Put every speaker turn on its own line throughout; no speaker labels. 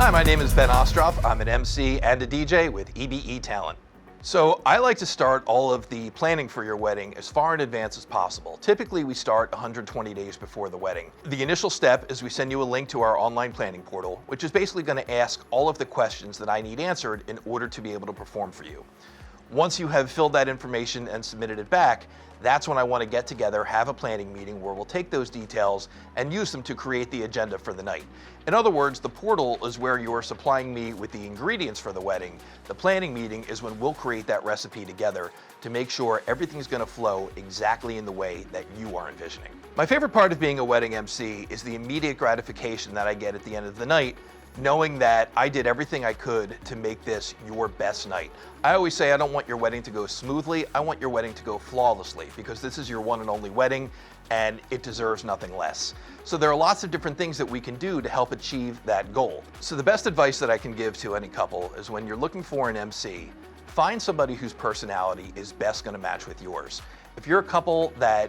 Hi, my name is Ben Ostroff. I'm an MC and a DJ with EBE Talent. So I like to start all of the planning for your wedding as far in advance as possible. Typically, we start 120 days before the wedding. The initial step is we send you a link to our online planning portal, which is basically going to ask all of the questions that I need answered in order to be able to perform for you. Once you have filled that information and submitted it back, that's when I want to get together, have a planning meeting where we'll take those details and use them to create the agenda for the night. In other words, the portal is where you are supplying me with the ingredients for the wedding. The planning meeting is when we'll create that recipe together to make sure everything's going to flow exactly in the way that you are envisioning. My favorite part of being a wedding MC is the immediate gratification that I get at the end of the night, knowing that I did everything I could to make this your best night. I always say I don't want your wedding to go smoothly, I want your wedding to go flawlessly, because this is your one and only wedding and it deserves nothing less. So there are lots of different things that we can do to help achieve that goal. So the best advice that I can give to any couple is when you're looking for an MC, find somebody whose personality is best going to match with yours. If you're a couple that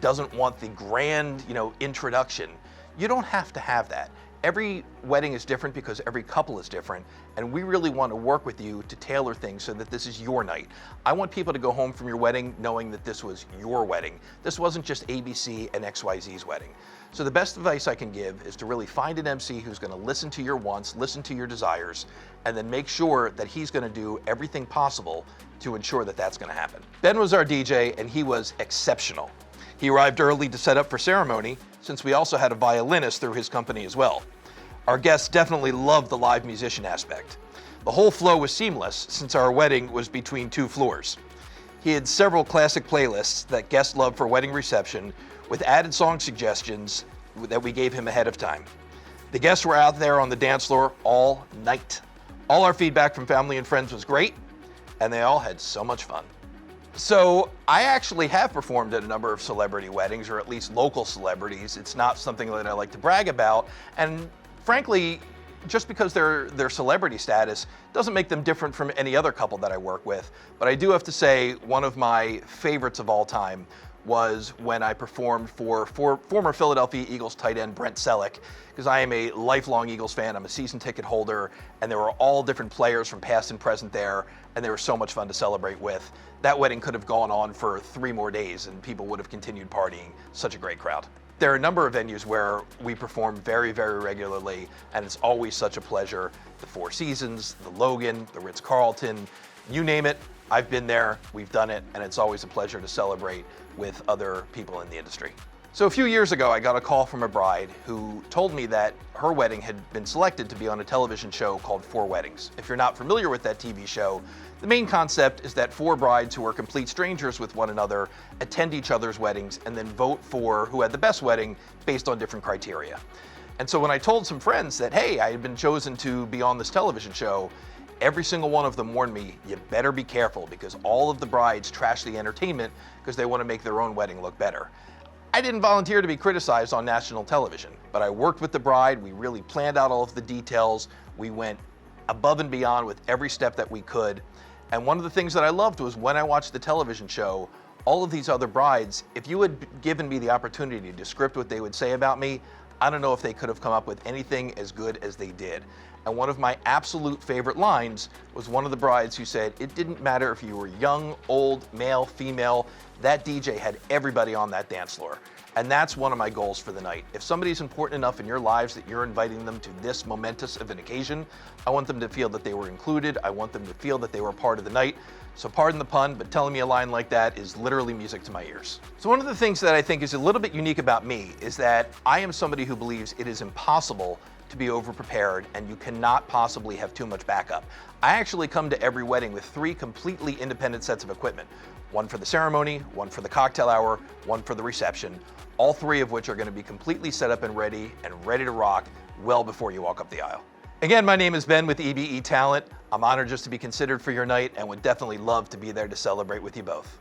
doesn't want the grand, introduction, you don't have to have that. Every wedding is different because every couple is different, and we really want to work with you to tailor things so that this is your night. I want people to go home from your wedding knowing that this was your wedding. This wasn't just ABC and XYZ's wedding. So the best advice I can give is to really find an MC who's going to listen to your wants, listen to your desires, and then make sure that he's going to do everything possible to ensure that that's going to happen. Ben was our DJ, and he was exceptional. He arrived early to set up for ceremony, since we also had a violinist through his company as well. Our guests definitely loved the live musician aspect. The whole flow was seamless, since our wedding was between two floors. He had several classic playlists that guests love for wedding reception, with added song suggestions that we gave him ahead of time. The guests were out there on the dance floor all night. All our feedback from family and friends was great, and they all had so much fun. So I actually have performed at a number of celebrity weddings, or at least local celebrities. It's not something that I like to brag about, and frankly, just because they're celebrity status doesn't make them different from any other couple that I work with. But I do have to say, one of my favorites of all time was when I performed for former Philadelphia Eagles tight end Brent Selleck, because I am a lifelong Eagles fan. I'm a season ticket holder, and there were all different players from past and present there, and they were so much fun to celebrate with. That wedding could have gone on for 3 more days, and people would have continued partying. Such a great crowd. There are a number of venues where we perform very, very regularly, and it's always such a pleasure. The Four Seasons, the Logan, the Ritz-Carlton, you name it, I've been there, we've done it, and it's always a pleasure to celebrate with other people in the industry. So a few years ago, I got a call from a bride who told me that her wedding had been selected to be on a television show called 4 Weddings. If you're not familiar with that TV show, the main concept is that 4 brides who are complete strangers with one another attend each other's weddings and then vote for who had the best wedding based on different criteria. And so when I told some friends that, hey, I had been chosen to be on this television show, every single one of them warned me, you better be careful, because all of the brides trash the entertainment because they want to make their own wedding look better. I didn't volunteer to be criticized on national television, but I worked with the bride. We really planned out all of the details. We went above and beyond with every step that we could. And one of the things that I loved was when I watched the television show, all of these other brides, if you had given me the opportunity to script what they would say about me, I don't know if they could have come up with anything as good as they did. And one of my absolute favorite lines was one of the brides who said, it didn't matter if you were young, old, male, female, that DJ had everybody on that dance floor. And that's one of my goals for the night. If somebody's important enough in your lives that you're inviting them to this momentous of an occasion, I want them to feel that they were included. I want them to feel that they were part of the night. So pardon the pun, but telling me a line like that is literally music to my ears. So one of the things that I think is a little bit unique about me is that I am somebody who believes it is impossible to be over-prepared, and you cannot possibly have too much backup. I actually come to every wedding with 3 completely independent sets of equipment. One for the ceremony, one for the cocktail hour, one for the reception, all 3 of which are going to be completely set up and ready to rock well before you walk up the aisle. Again, my name is Ben with EBE Talent. I'm honored just to be considered for your night and would definitely love to be there to celebrate with you both.